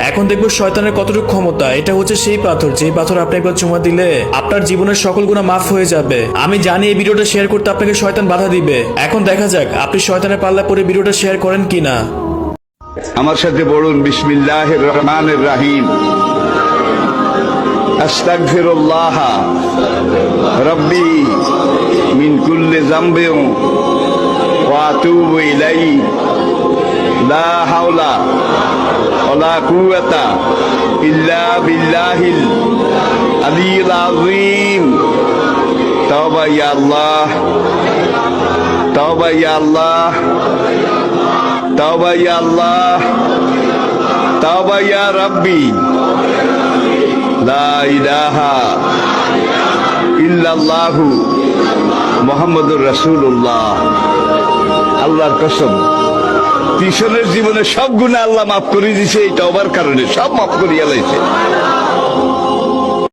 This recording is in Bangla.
এখন দেখবো শয়তানের কতটুকু ক্ষমতা। এটা হচ্ছে সেই পাথর, যে পাথর আপনি একবার চুমা দিলে আপনার জীবনের সকল গুনাহ মাফ হয়ে যাবে। আমি জানি এই ভিডিওটা শেয়ার করতে আপনাকে শয়তান বাধা দিবে। এখন দেখা যাক আপনি শয়তানের পাল্লা পরে ভিডিওটা শেয়ার করেন কিনা। আমার সাথে বলুন, বিসমিল্লাহির রহমানির রহিম। আস্তাগফিরুল্লাহ রাব্বি মিন কুল্লি যামবিন ওয়া আতুবু ইলাইহি লা হাওলা ওয়ালা কুওয়াতা ইল্লা বিল্লাহিল আলিয়্যিল আযীম। তাওবা ইয়া আল্লাহ, তাওবা ইয়া আল্লাহ, তাওবা ইয়া আল্লাহ, তাওবা ইয়া রাব্বি, লা ইলাহা ইল্লাল্লাহু মুহাম্মাদুর রাসূলুল্লাহ। আল্লাহর কসম, পিছনের জীবনে সব গুনাহ আল্লাহ মাফ করে দিয়েছে এই তওবার কারণে, সব মাফ করিয়া লাইছে।